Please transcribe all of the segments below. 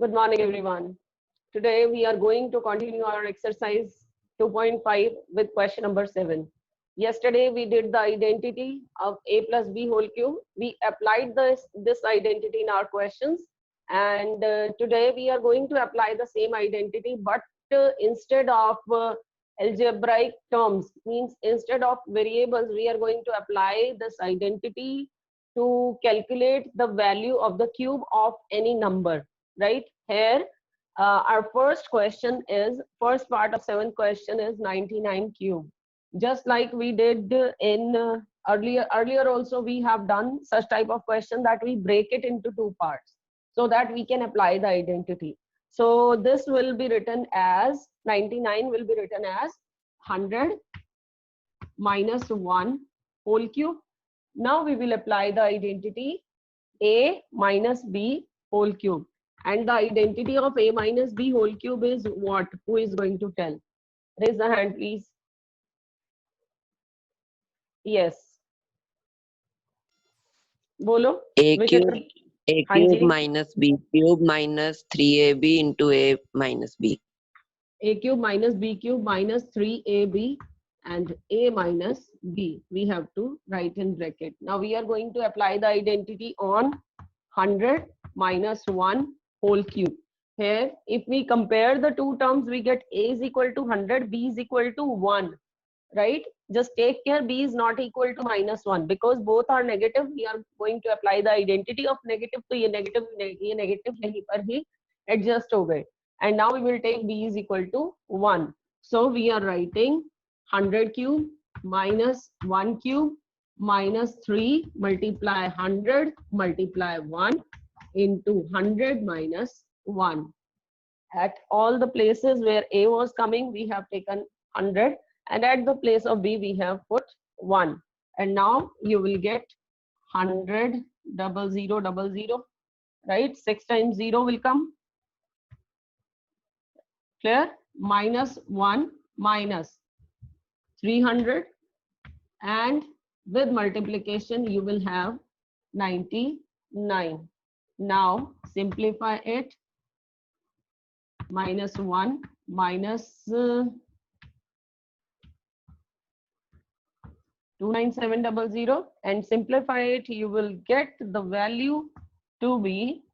Good morning, everyone. Today we are going to continue our exercise 2.5 with question number 7. Yesterday we did the identity of a plus b whole cube. We applied this identity in our questions, and today we are going to apply the same identity, but instead of algebraic terms, means instead of variables, we are going to apply this identity to calculate the value of the cube of any number. Right here, our first part of 7th question is 99 cube. Just like we did in earlier also, we have done such type of question that we break it into 2 parts so that we can apply the identity. So this will be written as 99 will be written as 100 minus 1 whole cube. Now we will apply the identity a minus b whole cube. And the identity of a minus b whole cube is what? Who is going to tell? Raise the hand, please. Yes. Bolo. A cube minus b cube minus 3ab into a minus b. A cube minus b cube minus 3ab and a minus b. We have to write in bracket. Now we are going to apply the identity on 100 minus 1 whole cube. Here, if we compare the two terms, we get a is equal to 100, b is equal to 1. Right? Just take care, b is not equal to minus 1 because both are negative. We are going to apply the identity of negative. So, ये negative नहीं पर ही adjust हो गए. And now we will take b is equal to 1. So we are writing 100 cube minus 1 cube minus 3 multiply 100 multiply 1 into 100 minus 1. At all the places where a was coming, we have taken 100. And at the place of b, we have put 1. And now you will get 100 double 0 double 0. Right? 6 times 0 will come. Clear? Minus 1 minus 300. And with multiplication, you will have 99. Now simplify it. Minus 1 minus 29700 and simplify it, you will get the value to be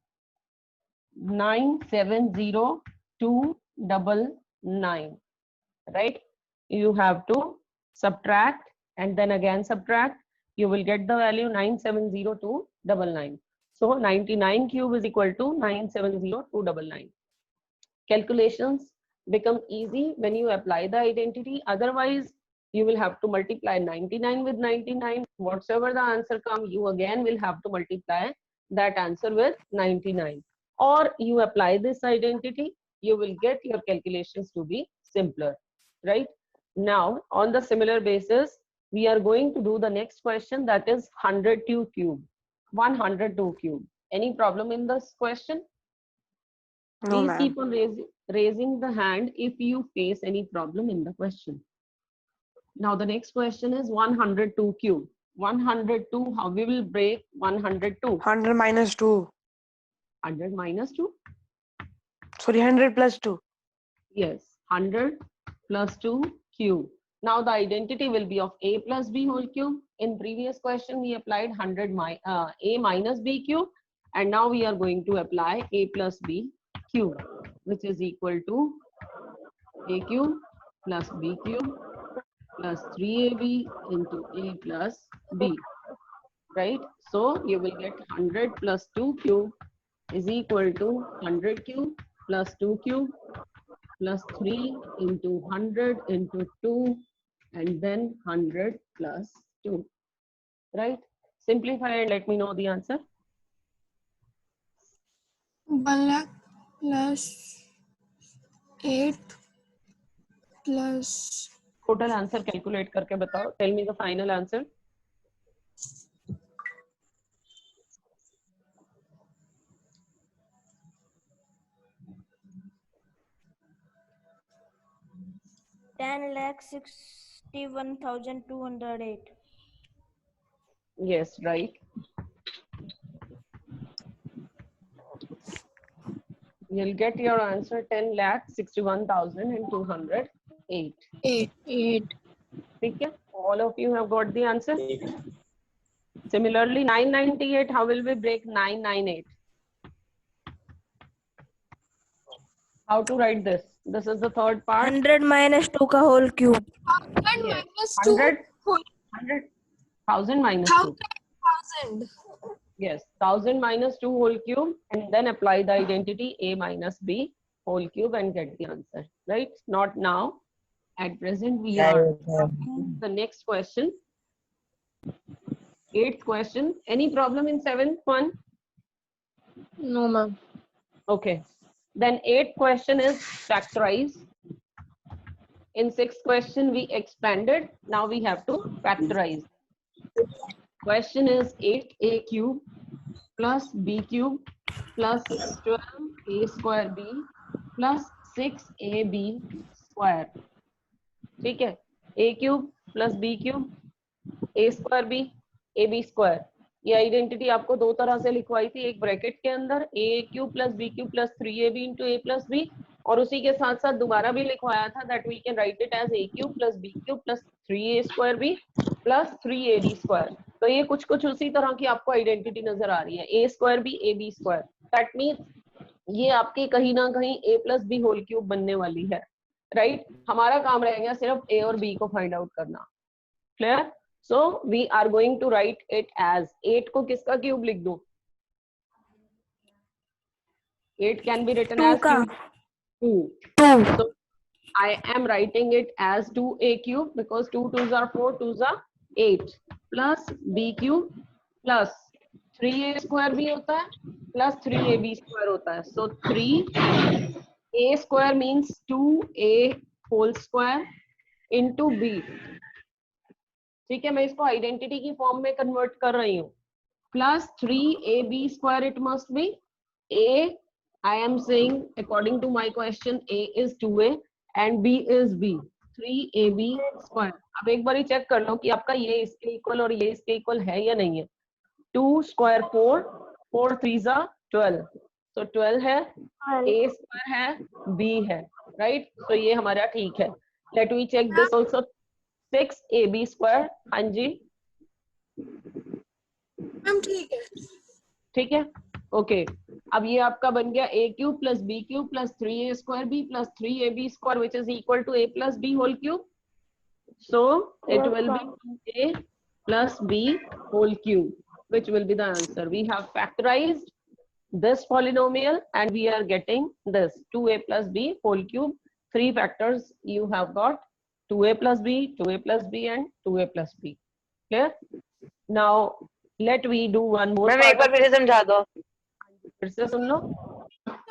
970299. Right? You have to subtract and then again subtract. You will get the value 970299. So 99 cube is equal to 970299. Calculations become easy when you apply the identity. Otherwise, you will have to multiply 99 with 99. Whatever the answer comes, you again will have to multiply that answer with 99. Or you apply this identity, you will get your calculations to be simpler. Right? Now, on the similar basis, we are going to do the next question, that is 102 cube. 102 cube. Any problem in this question? No, Please ma'am. keep on raising the hand if you face any problem in the question. Now the next question is 102 cube. 102, how we will break 102? 100 minus 2. 100 minus 2? Sorry, 100 plus 2. Yes, 100 plus 2 cube. Now the identity will be of a plus b whole cube. In previous question, we applied 100 a minus b cube. And now we are going to apply a plus b cube, which is equal to a cube plus b cube plus 3ab into a plus b. Right? So you will get 100 plus 2 cube is equal to 100 cube plus 2 cube plus 3 into 100 into 2 and then 100 plus 2. Right? Simplify and let me know the answer. 1 lakh plus 8 plus Total answer calculate करके बताओ. Tell me the final answer. $10,61,208. Yes, right. you'll get your answer 10,61,208. 8. ठीक है, all of you have got the answer. Similarly, 998, how will we break 998? How to write this? This is the third part. 100 minus 2 का whole cube. 100 Yes. minus 2. 100,000 minus 2. 1000. Yes, 1000 minus 2 whole cube, and then apply the identity a minus b whole cube and get the answer, right? Not now. At present, we are the next question. 8th question. Any problem in 7th one? No, ma'am. Okay. Then 8th question is factorize. In 6th question, we expanded. Now we have to factorize. Question is 8a cube plus b cube plus 12a square b plus 6ab square. ठीक है, a cube plus b cube, a square b, ab square. ये identity आपको दो तरह से लिखवाई थी, एक ब्रैकेट के अंदर a cube plus b cube plus 3ab into a plus b, और उसी के साथ साथ दोबारा भी लिखवाया था that we can write it as a cube plus b cube plus 3a square b plus 3ab square. तो ये कुछ कुछ उसी तरह की आपको आइडेंटिटी नजर आ रही है, a square b ab square. That means ये आपकी कहीं ना कहीं a plus b whole cube बनने वाली है, राइट? हमारा काम रहेगा सिर्फ a और b को फाइंड आउट करना. Clear? So we are going to write it as 8 को किसका क्यूब लिख दूं? 8 can be written as cube 2. So I am writing it as 2a cube because 2 2s are 4, 2s are 8 plus b cube plus 3a square भी होता है plus 3ab square होता है. So 3a square means 2a whole square into b. ठीक है, मैं इसको identity की फॉर्म में कन्वर्ट कर रही हूँ. Plus 3ab square it must be. a I am saying according to my question a is 2a and b is b. 3ab square. अब एक बार ही चेक कर लो कि आपका ये इसके इक्वल और ये इसके इक्वल है या नहीं है. 2 स्क्वायर 4, 4 3s are 12. तो 12 है, a स्क्वायर है, b है, राइट? तो ये हमारा ठीक है. Let we check this also. 6ab square. हाँ जी मैम ठीक है. ठीक है, ओके. अब ये आपका बन गया a cube plus b cube plus 3a square b plus 3ab square which is equal to a plus b whole cube. So it will be 2a plus b whole cube which will be the answer. We have factorized this polynomial and we are getting this 2a plus b whole cube. 3 factors you have got. 2a plus b, 2a plus b and 2a plus b. Clear? Now let we do one more. Ma'am एक बार फिर से समझा दो. फिर से सुन लो.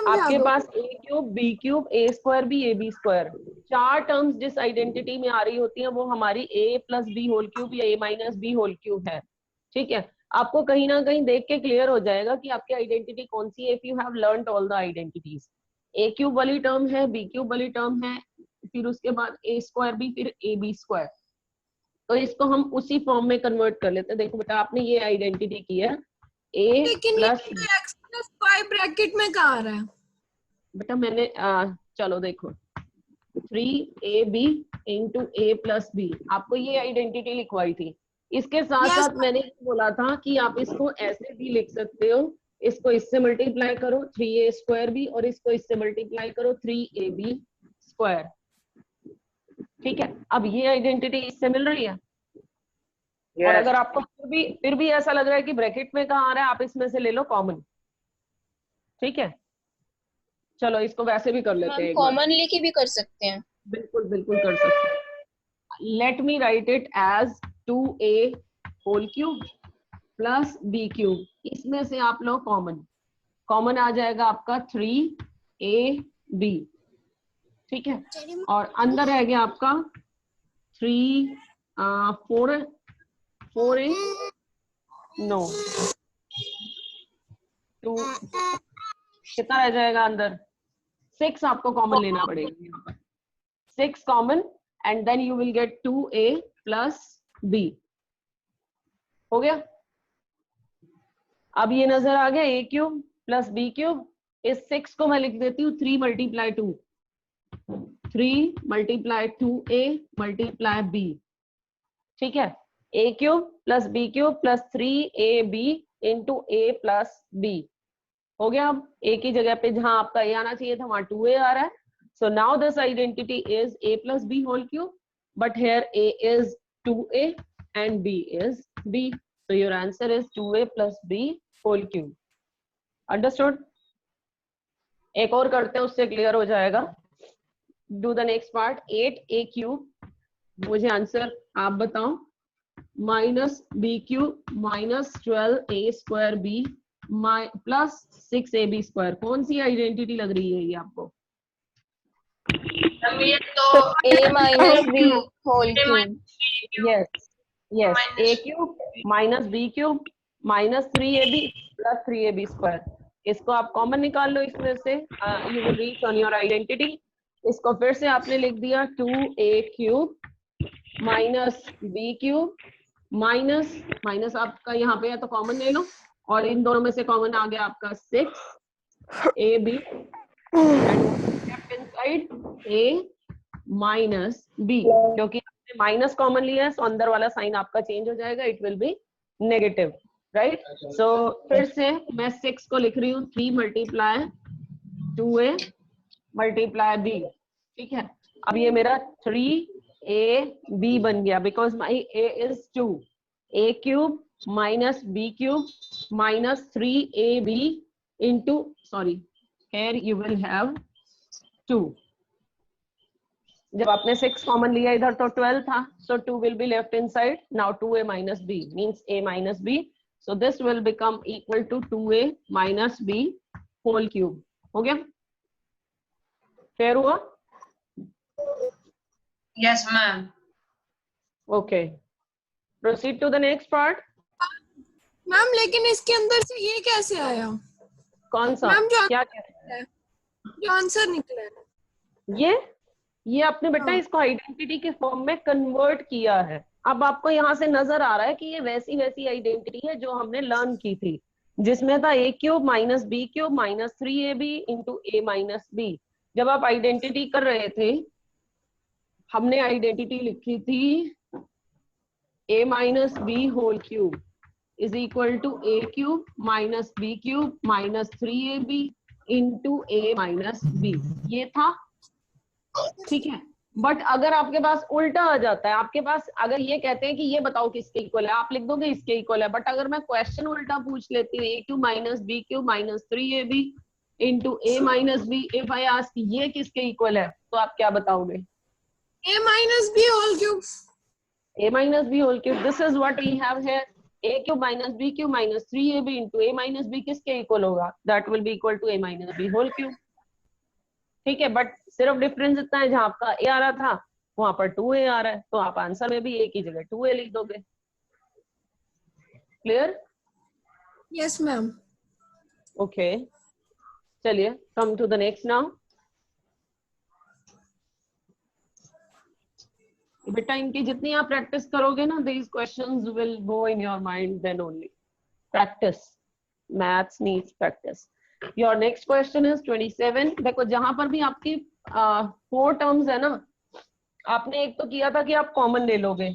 आपके पास a cube b cube a square b ab square, 4 terms जिस आइडेंटिटी में आ रही होती हैं वो हमारी a plus b whole cube या a minus b whole cube है. ठीक है, आपको कहीं ना कहीं देख के क्लियर हो जाएगा कि आपकी आइडेंटिटी कौन सी है. If you have learned all the identities, a cube वाली टर्म है, b क्यूब वाली टर्म है, फिर उसके बाद a स्क्वायर b, फिर ab स्क्वायर. तो इसको हम उसी फॉर्म में कन्वर्ट कर लेते हैं. देखो बेटा, आपने ये आइडेंटिटी की है a plus x plus y bracket में कहाँ आ रहा है? बेटा मैंने चलो देखो 3ab into a plus b, आपको ये आइडेंटिटी लिखवाई थी. इसके साथ साथ मैंने बोला था कि आप इसको ऐसे भी लिख सकते हो, इसको इससे मल्टीप्लाई करो 3a स्क्वायर b और इसको इससे मल्टीप्लाई करो 3ab स्क्वायर. ठीक है, अब ये आइडेंटिटी इससे मिल रही है. yes. और अगर आपको फिर भी ऐसा लग रहा है कि ब्रैकेट में कहाँ आ रहा है, आप इसमें से ले लो कॉमन. ठीक है, चलो इसको वैसे भी कर लेते हैं. कॉमन लेके भी कर सकते हैं. बिल्कुल बिल्कुल कर सकते हैं. Let me write it as 2a whole cube plus b cube. इसमें से आप लो कॉमन. कॉमन आ जाएगा आपका 3ab. ठीक है, और अंदर रह गया आपका 4a नो 2. कितना रह जाएगा अंदर? 6 आपको कॉमन लेना पड़ेगा यहाँ पर. 6 common and then you will get 2a plus b. हो गया. अब ये नजर आ गया a cube plus b cube इस 6 को मैं लिख देती हूँ 3 multiply 2, 3 multiply 2a multiply b, ठीक है, a cube plus b cube plus 3ab into a plus b हो गया। अब a की जगह पे जहां आपका a आना चाहिए था वहां 2a आ रहा है। So now this identity is a plus b whole cube, but here a is 2a and b is b. So your answer is 2a plus b whole cube. Understood? एक और करते हैं, उससे क्लियर हो जाएगा। Do the next part. 8a cube, मुझे answer आप बताओ, minus b cube minus 12a square b plus 6ab square. कौन सी आइडेंटिटी लग रही है ये आपको? ये तो a minus b whole cube. Yes yes, a cube minus b cube minus 3ab plus 3ab square. इसको आप कॉमन निकाल लो इसमें से, you will reach on your identity. इसको फिर से आपने लिख दिया 2a cube minus b cube minus minus आपका यहाँ पे है तो कॉमन ले लो, और इन दोनों में से कॉमन आ गया आपका 6ab inside a minus b, क्योंकि आपने माइनस कॉमन लिया है सो अंदर वाला साइन आपका चेंज हो जाएगा, it will be negative, right. So फिर से मैं 6 को लिख रही हूँ 3 मल्टीप्लाई 2a मल्टीप्लाई b, ठीक है। अब ये मेरा 3ab बन गया because my a is 2, a cube minus b cube minus 3ab into, sorry here you will have 2। जब आपने 6 कॉमन लिया इधर तो 12 था, so 2 will be left inside. Now 2a minus b means a minus b, so this will become equal to 2a minus b whole cube. हो गया? Fair हुआ? Yes ma'am. Okay. Proceed to the next part. Ma'am लेकिन इसके अंदर से ये कैसे आया? कौन सा? मैम जो क्या कह रहे हैं? जो आंसर निकला है ये आपने बेटा इसको आइडेंटिटी के फॉर्म में कन्वर्ट किया है। अब आपको यहाँ से नजर आ रहा है कि ये वैसी वैसी आइडेंटिटी है जो हमने लर्न की थी, जिसमें था a cube minus b cube minus 3ab into a minus b। जब आप आइडेंटिटी कर रहे थे हमने आइडेंटिटी लिखी थी a minus b whole cube is equal to a cube minus b cube minus 3ab into a minus b, ये था, ठीक है। बट अगर आपके पास उल्टा आ जाता है, आपके पास अगर ये कहते हैं कि ये बताओ किसके इक्वल है, आप लिख दोगे इसके इक्वल है। बट अगर मैं क्वेश्चन उल्टा पूछ लेती हूँ a cube minus b cube minus 3ab into a minus b, if I ask ये किसके इक्वल है तो आप क्या बताओगे? a minus b whole cube। a minus b whole cube, this is what we have here, a cube minus b cube minus 3ab into a minus b किसके equal होगा? That will be equal to a minus b whole cube, ठीक है। But सिर्फ difference इतना है, जहां आपका a आ रहा था वहां पर 2a आ रहा है, तो आप आंसर में भी a की जगह 2a लिख दोगे। क्लियर? Yes ma'am. ओके, चलिए come to the next now. बेटा इनकी जितनी आप प्रैक्टिस करोगे ना, these questions will go in your mind then only. Practice. Maths needs practice. Your next question is 27. देखो जहां पर भी आपकी 4 टर्म्स है ना, आपने एक तो किया था कि आप कॉमन ले लोगे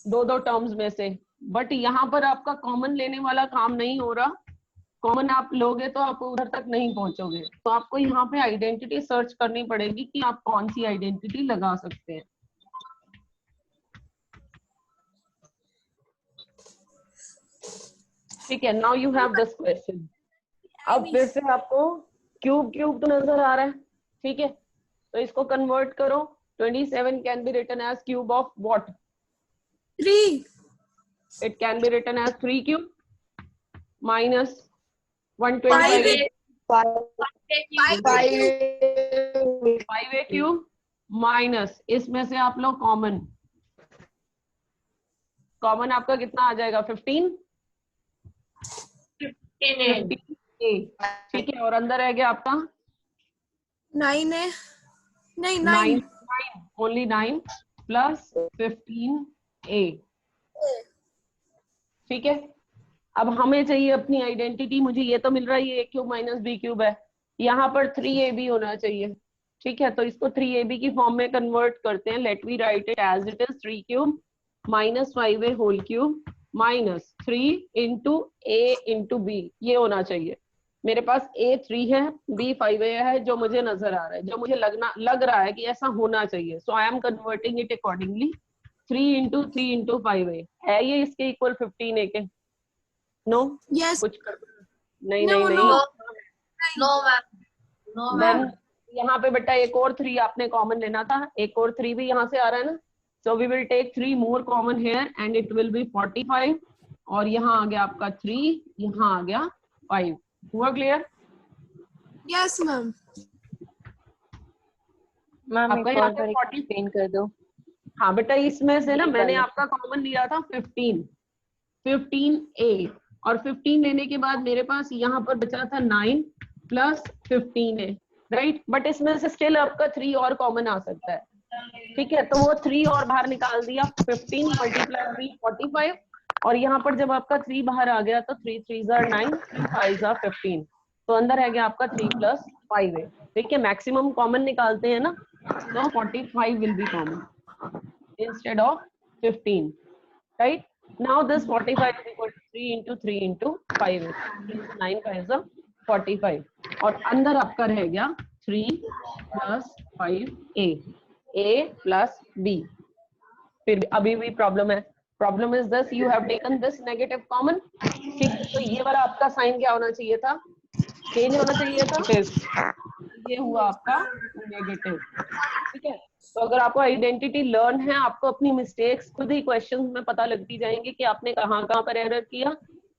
दो टर्म्स में से, बट यहाँ पर आपका कॉमन लेने वाला काम नहीं हो रहा। कॉमन आप लोगे तो आप उधर तक नहीं पहुंचोगे, तो आपको यहाँ पे आइडेंटिटी सर्च करनी पड़ेगी कि आप कौन सी आइडेंटिटी लगा सकते हैं। ठीक है, now you have this question. अब फिर से आपको क्यूब तो नजर आ रहा है, ठीक है, तो इसको कन्वर्ट करो। 27 can be written as cube of what? 3। It can be written as 3 cube minus 125 5a cube minus, इसमें से आप लोग कॉमन आपका कितना आ जाएगा? 15 ठीक है, और अंदर रह गया आपका 9 है, नहीं 9 9 ओनली 9 प्लस 15a, ठीक है। अब हमें चाहिए अपनी आइडेंटिटी, मुझे ये तो मिल रहा है ये a cube minus B cube है, यहाँ पर 3ab होना चाहिए, ठीक है। तो इसको 3ab की फॉर्म में कन्वर्ट करते हैं, let we write it as it is 3 cube minus 5a whole cube minus 3 into a into b, ये होना चाहिए। मेरे पास a 3 है, b 5a है, जो मुझे नजर आ रहा है, जो मुझे लग रहा है कि ऐसा होना चाहिए। So I am converting it accordingly. 3 into 3 into 5a है ये इसके इक्वल 15a के? नो यस कुछ कर, नहीं नो नहीं नो नहीं। No ma'am, no then ma'am. यहाँ पे बेटा एक और 3 आपने कॉमन लेना था, एक और 3 भी यहाँ से आ रहा है ना। So we will take 3 more common here and it will be 45, और यहाँ आ गया आपका 3, यहाँ आ गया 5। हुआ क्लियर? Yes ma'am. मैम आपका एक यहाँ और पे बार 40, एक्सप्लेन कर दो। हाँ बेटा इसमें से ना ये मैंने वाला। आपका कॉमन लिया था 15a, और 15 लेने के बाद मेरे पास यहाँ पर बचा था 9 प्लस 15a, राइट। बट इसमें से स्टिल आपका 3 और कॉमन आ सकता है, ठीक है। तो वो 3 और बाहर निकाल दिया, 15 मल्टीप्लाई भी 45, और यहाँ पर जब आपका 3 बाहर आ गया तो 3 3s are 9, 3 5s are 15, तो अंदर है गया आपका 3 प्लस 5a, ठीक है। मैक्सिमम कॉमन निकालते हैं ना, तो 45 will be common instead of 15, right? Now this 45 is equal to 3 into 3 into 5, 9 5s are 45, और अंदर आपका रह गया 3 plus 5a, a plus b। फिर अभी भी प्रॉब्लम है, problem is this, you have taken this negative common, ठीक है। तो ये वाला आपका साइन क्या होना चाहिए था? चेंज होना चाहिए था, ये हुआ आपका नेगेटिव, ठीक है। तो अगर आपको आइडेंटिटी लर्न है, आपको अपनी मिस्टेक्स खुद ही क्वेश्चंस में पता लगती जाएंगी कि आपने कहाँ कहाँ पर एरर किया,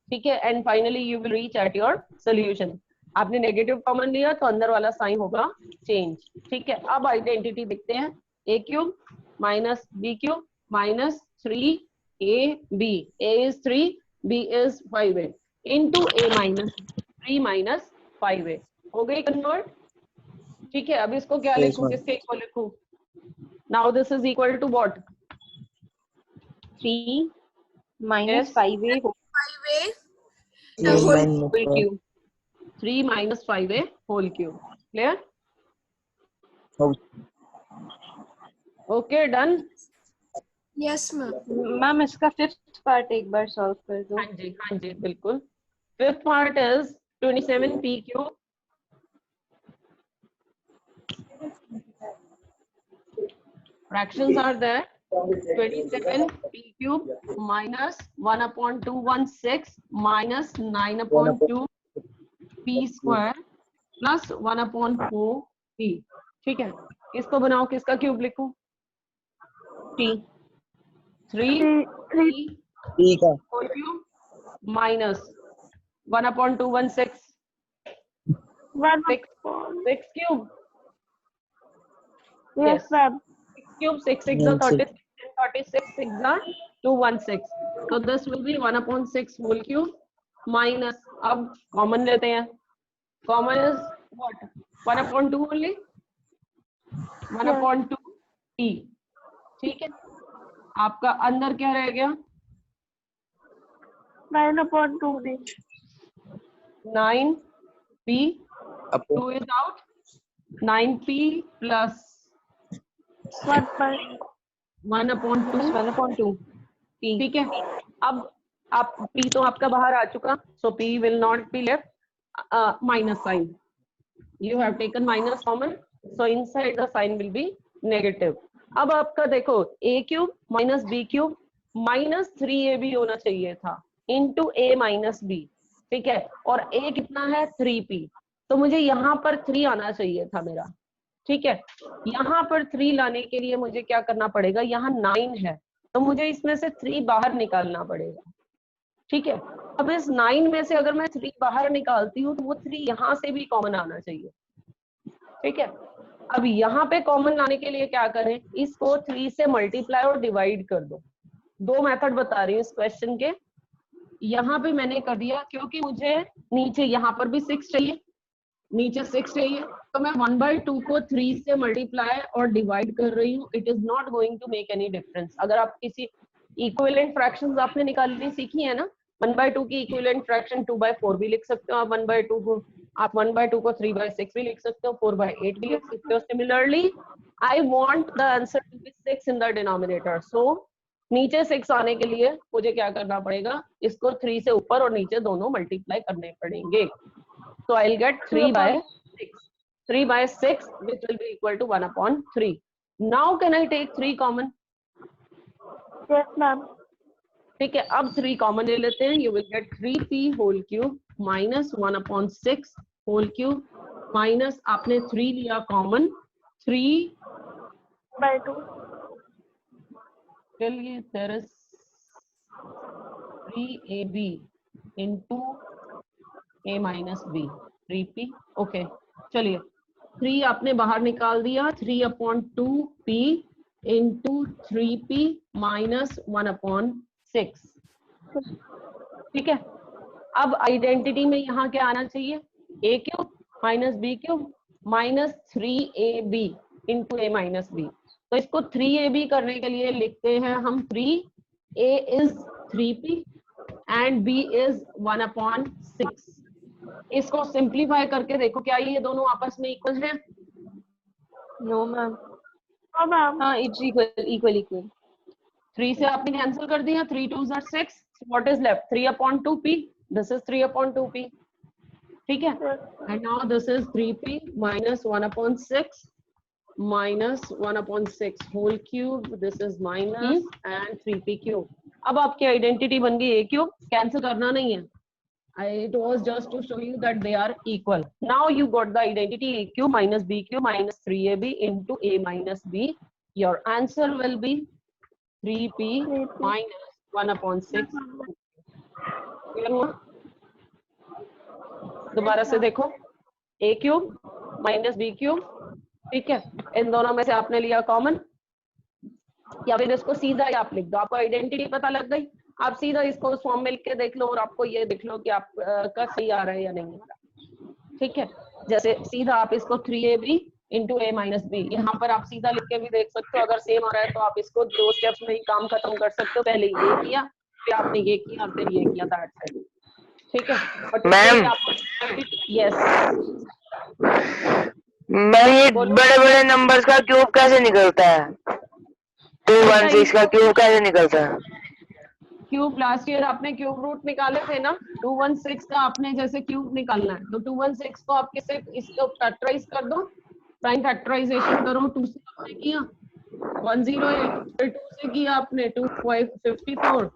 ठीक है। And finally you will reach at your solution. आपने नेगेटिव कॉमन लिया तो अंदर वाला साइन होगा चेंज, ठीक है। अब आइडेंटिटी देखते हैं, a cube minus b cube minus 3ab, a is 3, b is 5a into a minus 3 minus 5a, हो गई कन्वर्ट, ठीक है। अब इसको क्या Yes, लिखूं, ma'am. किसके इक्वल लिखूं? Now this is equal to what? 3 minus Yes. 5a whole 5a cube. 3 minus 5a whole cube. Clear? Okay, done. Yes ma'am. Ma'am इसका फिफ्थ पार्ट एक बार सॉल्व कर दो। हाँ जी बिल्कुल। Fifth part is 27p cube fractions are there, 27p cube minus 1 upon 216 minus 9 upon 2 p square plus 1 upon 4p, ठीक है। इसको बनाओ, किसका क्यूब लिखूं? 3 ठीक है। whole cube minus 1 upon 216 6 cube, yes ma'am, 6 cube 6 6 are 36 and 36 6 are 216, so this will be 1 upon 6 whole cube minus, अब common लेते हैं, common is what? 1 upon 2 only, 1 upon 2 p, ठीक है। आपका अंदर क्या रह गया? 9 upon 2b. 9p, 2 is out, 9p plus 1 1 upon 2, 1 upon 2 p। ठीक है। अब आप p तो आपका बाहर आ चुका, so p will not be left, minus sign, you have taken minus common, so inside the sign will be negative। अब आपका देखो a cube minus b cube minus 3ab होना चाहिए था इंटू a माइनस b, ठीक है। और a कितना है? 3p, तो मुझे यहाँ पर 3 आना चाहिए था मेरा, ठीक है। यहाँ पर 3 लाने के लिए मुझे क्या करना पड़ेगा? यहाँ 9 है, तो मुझे इसमें से 3 बाहर निकालना पड़ेगा, ठीक है। अब इस 9 में से अगर मैं 3 बाहर निकालती हूँ तो वो 3 यहाँ से भी कॉमन आना चाहिए, ठीक है। अब यहाँ पे कॉमन लाने के लिए क्या करें? इसको 3 से मल्टीप्लाई और डिवाइड कर दो। दो मेथड बता रही हूँ इस क्वेश्चन के। यहाँ पे मैंने कर दिया, क्योंकि मुझे नीचे यहाँ पर भी 6 चाहिए, नीचे 6 चाहिए, तो मैं 1/2 को 3 से मल्टीप्लाई और डिवाइड कर रही हूँ। It is not going to make any difference. अगर आप किसी इक्विवेलेंट फ्रैक्शंस आपने निकालनी सीखी है ना, 1/2 की इक्विवेलेंट फ्रैक्शन 2/4 भी लिख सकते हो आप 1/2 को, आप 1/2 को 3/6 भी लिख सकते हो, 4/8 भी लिख सकते हो. Similarly I want the answer to be 6 in the denominator. So नीचे 6 आने के लिए मुझे क्या करना पड़ेगा, इसको 3 से ऊपर और नीचे दोनों मल्टीप्लाई करने पड़ेंगे. So I'll get 3/6. 3/6 which will be equal to 1/3. Now can I take 3 common? Yes, ma'am. ठीक है, अब 3 कॉमन ले लेते हैं. You will get 3p whole cube minus 1/6 whole cube minus आपने 3 लिया कॉमन, 3/2. चलिए there is 3ab into a minus b, 3p. Okay चलिए 3 आपने बाहर निकाल दिया, 3/2p into 3p minus 1/6. ठीक है, अब आइडेंटिटी में यहाँ क्या आना चाहिए, a cube minus b cube minus 3ab into a minus b. तो इसको 3ab करने के लिए लिखते हैं हम 3a is 3p and b is 1/6. इसको सिंप्लीफाई करके देखो क्या ये दोनों आपस में इक्वल हैं? No, ma'am. Oh, ma'am. हाँ, it's equal. 3 से आपने कैंसिल कर दिया, 3 2s are 6. What is left? 3/2p. This is 3/2p. ठीक है, and now this is 3p minus 1/6 minus 1/6 whole cube. This is minus and 3p cube. अब आपकी identity बन गई a क्यूब, कैंसिल करना नहीं है. It was just to show you that they are equal. Now you got the identity a cube minus b cube minus 3ab into a minus b. Your answer will be 3p minus 1/6. Clear हुआ? दोबारा से देखो, a cube minus b cube, ठीक है, इन दोनों में से आपने लिया कॉमन, या फिर इसको सीधा ही आप लिख दो, आपको आइडेंटिटी पता लग गई. आप सीधा इसको उस फॉर्म में लिख के देख लो और आपको ये देख लो कि आप का सही आ रहा है या नहीं आ रहा. ठीक है, जैसे सीधा आप इसको 3ab into a minus b, यहाँ पर आप सीधा लिख के भी देख सकते हो. अगर सेम आ रहा है तो आप इसको 2 स्टेप्स में ही काम खत्म कर सकते हो. पहले ये किया, फिर आपने ये किया, फिर ये किया. That's it. ठीक है, बट मैम, यस मैं ये बड़े बड़े नंबर्स का क्यूब कैसे निकलता है? 216 का क्यूब कैसे निकलता है? क्यूब लास्ट ईयर आपने क्यूब रूट निकाले थे ना, 216 का आपने जैसे क्यूब निकालना है तो 216 को आप किसे इसको फैक्टराइज कर दो, प्राइम फैक्टराइजेशन करो. 2 से आपने किया 108, फिर 2 से किया आपने 254,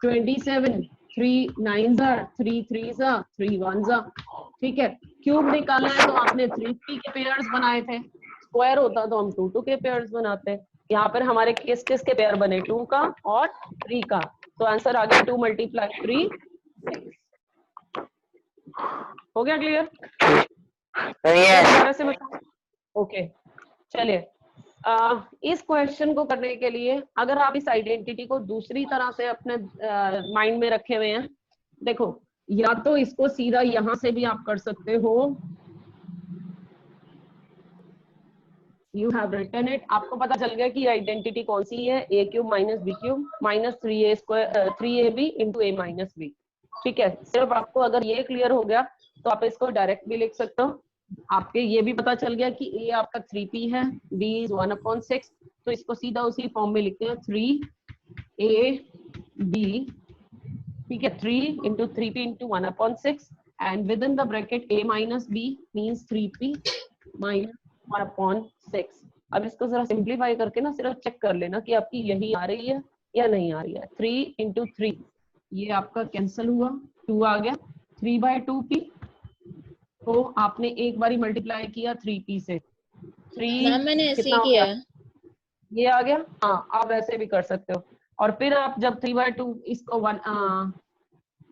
27, 3 9s are 3 3s are 3 1s are. ठीक है, क्यूब निकालना है तो आपने 3 3 के पेयर्स बनाए थे, स्क्वायर होता तो हम 2 2 के पेयर्स बनाते हैं. यहाँ पर हमारे किस किस के पेयर बने, 2 का और 3 का. तो आंसर आ गया 2 × 3 6. हो गया क्लियर? यस. से बताओ. ओके चलिए, इस क्वेश्चन को करने के लिए अगर आप इस आइडेंटिटी को दूसरी तरह से अपने माइंड में रखे हुए हैं, देखो या तो इसको सीधा यहाँ से भी आप कर सकते हो. You have written it. आपको पता चल गया कि आइडेंटिटी कौन सी है, a cube minus b cube minus 3ab into a minus b. ठीक है, सिर्फ आपको अगर ये क्लियर हो गया तो आप इसको डायरेक्ट भी लिख सकते हो. आपके ये भी पता चल गया कि a आपका 3p है, b is 1/6, तो इसको सीधा उसी फॉर्म में लिखते हैं 3ab. ठीक है, 3 into 3p into 1/6 and within the bracket a minus b means 3p minus 1/6. अब इसको जरा सिंप्लीफाई करके ना सिर्फ चेक कर लेना कि आपकी यही आ रही है या नहीं आ रही है. 3 into 3 ये आपका कैंसिल हुआ, 2 आ गया. 3/2p तो आपने एक बारी मल्टीप्लाई किया 3p से. 3 मैंने ऐसे कितना ही किया है. ये आ गया. हाँ, आप ऐसे भी कर सकते हो. और फिर आप जब 3/2 इसको 1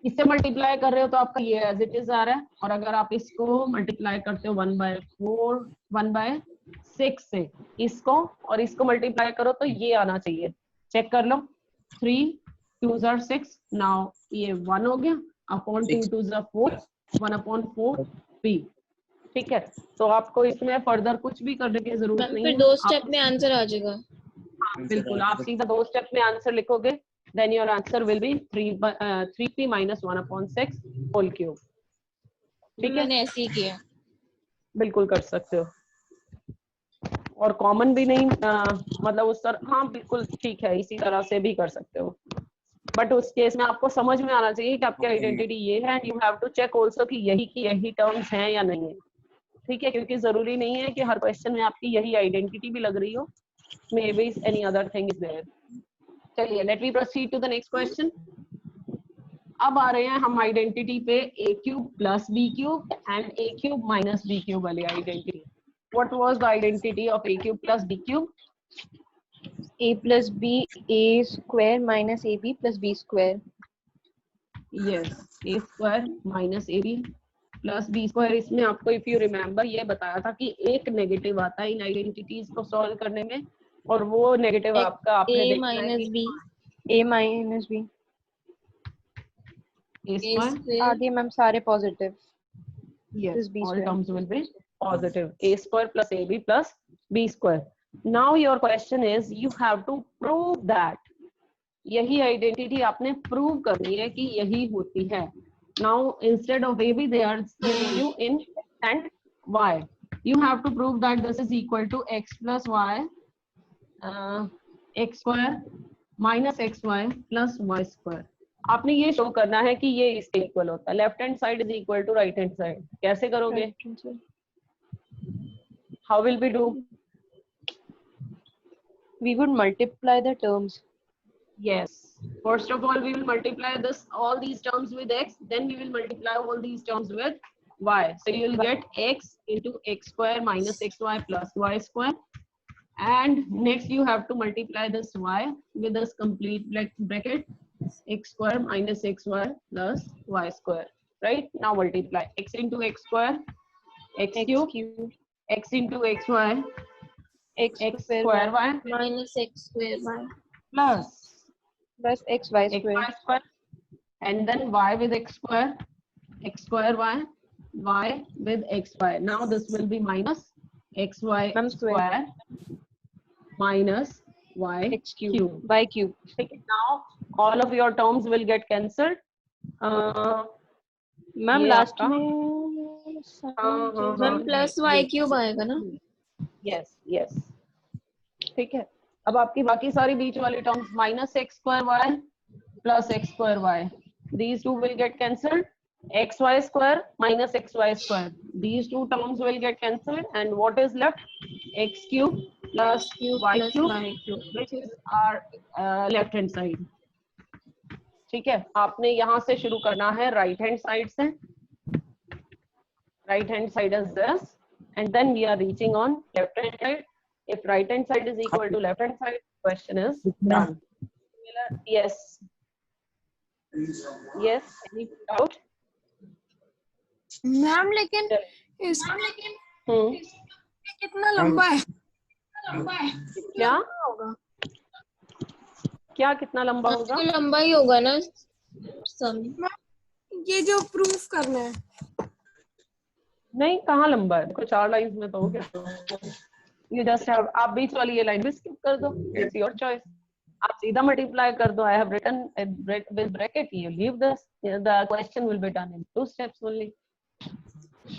इससे मल्टीप्लाई कर रहे हो तो आपका ये एज इट इज आ रहा है. और अगर आप इसको मल्टीप्लाई करते हो 1/4 1/6 से इसको और इसको मल्टीप्लाई करो तो ये आना चाहिए. चेक कर लो. 3 2s are 6. नाउ ये 1 हो गया अपॉन 2 2s are 4, 1/4p. ठीक है, तो आपको इसमें फर्दर कुछ भी करने की जरूरत नहीं है. फिर 2 स्टेप में आंसर आ जाएगा. बिल्कुल, आप सीधा 2 स्टेप में आंसर लिखोगे then your answer will be 3p minus 1/6 whole cube. ठीक है, मैंने ऐसे ही किया। बिल्कुल कर सकते हो, और कॉमन भी नहीं मतलब उस तरह, हाँ बिल्कुल ठीक है, इसी तरह से भी कर सकते हो, बट उस केस में आपको समझ में आना चाहिए कि आपकी आइडेंटिटी ये है, and you have to check also कि यही टर्म्स हैं या नहीं है। ठीक है, क्योंकि जरूरी नहीं है कि हर क्वेश्चन में आपकी यही आइडेंटिटी भी लग रही हो, may be any other thing is there. चलिए, let we proceed to the next question. अब आ रहे हैं हम आइडेंटिटी पे a cube plus b cube and a cube minus b cube वाली identity. What was the identity of a cube plus b cube? a plus b a square minus ab plus b square. Yes, a square minus ab plus b square. इसमें आपको if you remember ये बताया था कि एक negative आता है इन identities को सॉल्व करने में, और वो नेगेटिव आपका आपने a देखना है minus कि b a minus b a square, आगे मैम सारे positive. yes, This b all square. terms will be positive. A square plus AB plus B square. Now your question is you have to prove that यही identity आपने prove करनी है कि यही होती है। Now instead of AB they are giving you in and Y. You have to prove that this is equal to x plus y, x square minus xy plus y square. आपने ये show करना है कि ये इसके equal होता है। Left hand side is equal to right hand side. कैसे करोगे? How will be do? We would multiply the terms. Yes. First of all, we will multiply all these terms with x. Then we will multiply all these terms with y. So you will get x into x square minus xy plus y square. And next you have to multiply this y with this complete bracket. X square minus xy plus y square. Right? Now multiply x into x square, x cube, x into xy, X square y minus x square y plus xy xy square. square, and then y with x square y with xy. Now this will be minus xy square minus y X cube. Y cube. Okay, now all of your terms will get cancelled. Ma'am ये last आपका- में ma'am plus y cube आएगा ना? Yes yes, ठीक है। अब आपकी बाकी सारी बीच वाली terms minus X square Y plus X square Y, these two will get cancelled. xy square minus xy square, these two terms will get cancelled, and what is left? x cube plus y cube, which is our left hand side. ठीक है, आपने यहाँ से शुरू करना है right hand side से। Right hand side is this, and then we are reaching on left hand side. If right hand side is equal to left hand side, question is done. Yes, yes, any doubt? Ma'am लेकिन कितना लंबा है? क्या होगा क्या कितना लंबा होगा? तो लंबा ही होगा ना सम। ये जो प्रूफ करना है नहीं, कहाँ लंबा है? देखो 4 लाइंस में तो हो गया। You just have, आप बीच वाली ये लाइन भी स्किप कर दो, इट्स योर चॉइस। आप सीधा मल्टीप्लाई कर दो। I have written with bracket, you leave this, the question will be done in 2 steps only.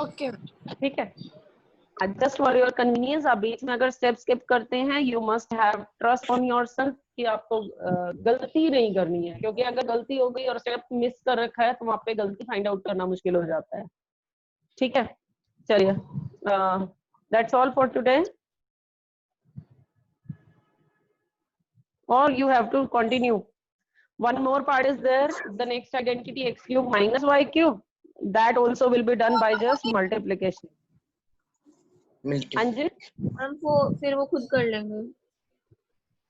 Okay ठीक है, जस्ट फॉर योर कन्वीनियंस आप बीच में अगर स्टेप स्किप करते हैं, you must have trust on yourself कि आपको गलती नहीं करनी है, क्योंकि अगर गलती हो गई और स्टेप मिस कर रखा है तो वहाँ पे गलती फाइंड आउट करना मुश्किल हो जाता है। ठीक है, चलिए, that's all for today, or you have to continue. One more part is there, the next identity x cube minus y cube, that also will be done by just multiplication. हाँ जी, मैम वो फिर वो खुद कर लेंगे।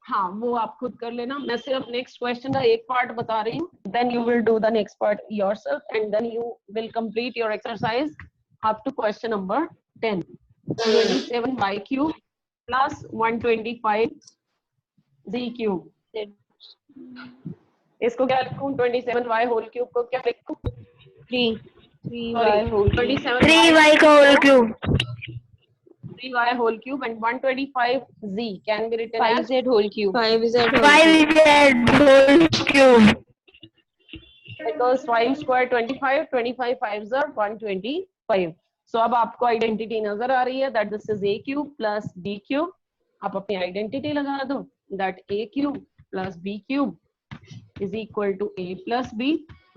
हाँ वो आप खुद कर लेना, मैं सिर्फ नेक्स्ट क्वेश्चन का एक पार्ट बता रही हूँ, then you will do the next part yourself and then you will complete your exercise up to question number 10. 27y cube plus 125 z cube. इसको क्या लिखूं? 27y होल क्यूब को क्या लिखूं? 3y होल 27 3y का whole cube, 3y whole cube and 125z can be written as 5z whole cube. 5z 5z whole cube. because 5 square 25, 25 5s are 125. So अब आपको identity नजर आ रही है that this is a cube plus b cube. आप अपनी identity लगा दो that a cube plus b cube is equal to a plus b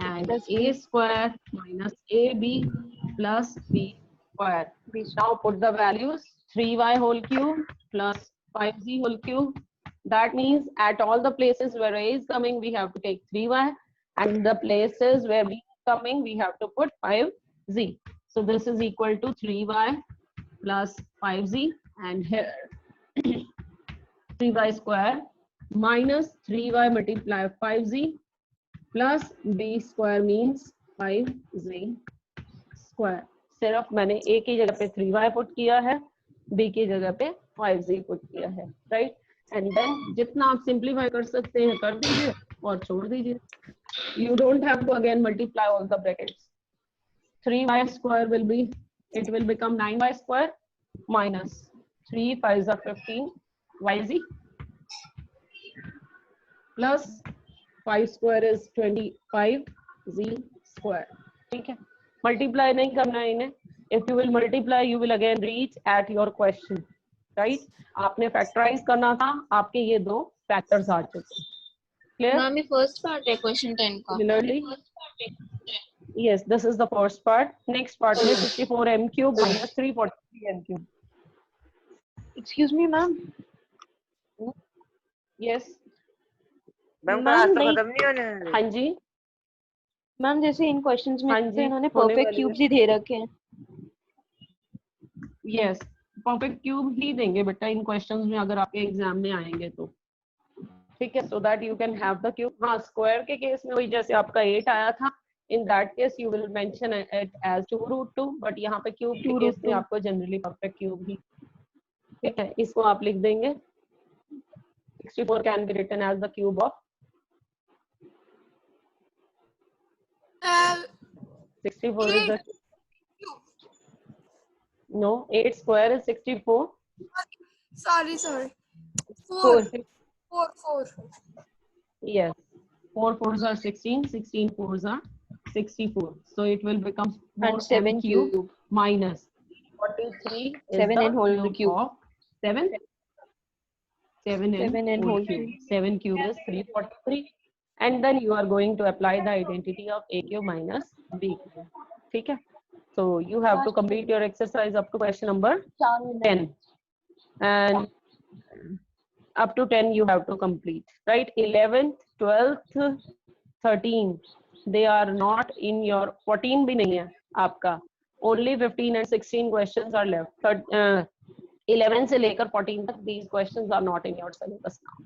and a square minus ab plus b square. Now put the values 3y whole cube plus 5z whole cube. That means at all the places where a is coming, we have to take 3y, and the places where b is coming, we have to put 5z. So this is equal to 3y plus 5z, and here 3y square minus 3y multiply 5z plus b square means 5z square. सिर्फ मैंने a की जगह पे 3y put किया है, b की जगह पे 5z पुट किया है, राइट? एंड देन जितना आप सिंप्लीफाई कर सकते हैं कर दीजिए और छोड़ दीजिए. You don't have to again multiply all the brackets. 3y square will be, it will become 9y square minus 3 5s are 15 yz plus 5 square is 25 z square. ठीक है, मल्टीप्लाई नहीं करना है इन्हें. If you will multiply, you will again reach at your question, right? आपने factorise करना था, आपके ये दो फैक्टर्स आ चुके. Clear? मैम ये फर्स्ट पार्ट है क्वेश्चन 10 का. Similarly, yes, this is the first part. Next part is 64 m cube minus 343 m cube. Excuse me ma'am. Yes, ma'am ma'am, class तो नहीं। खत्म नहीं होने वाली. हाँ जी. मैम जैसे इन क्वेश्चंस में हाँ तो जी, इन्होंने होने परफेक्ट वाली क्यूब्स है. ही दे रखे हैं. Yes, परफेक्ट क्यूब ही देंगे बेटा इन क्वेश्चंस में अगर आपके एग्जाम में आएंगे तो. ठीक है, so that you can have the cube. हाँ, स्क्वायर के केस में वही जैसे आपका 8 आया था, in that case you will mention it as 2√2, but यहाँ पे क्यूब के केस में आपको जनरली परफेक्ट क्यूब ही. ठीक है, इसको आप लिख देंगे 64 can be written as the cube of 64 is the no 8 square is 64. sorry 4 Yes, 4 4s are 16, 16 4s are 64. So it will become 4 And 7 cube cube. minus 43 is 7 the and whole cube. of 7. 7 and whole cube. 7 cube is 343. And then you are going to apply the identity of a cube minus b cube. ठीक है? So you have to complete your exercise up to question number 10. And up to 10 you have to complete, right? 11th, 12th, 13th, they are not in your 14 भी नहीं है आपका. Only 15 and 16 questions are left. 11 से लेकर 14 तक these questions are not in your syllabus now.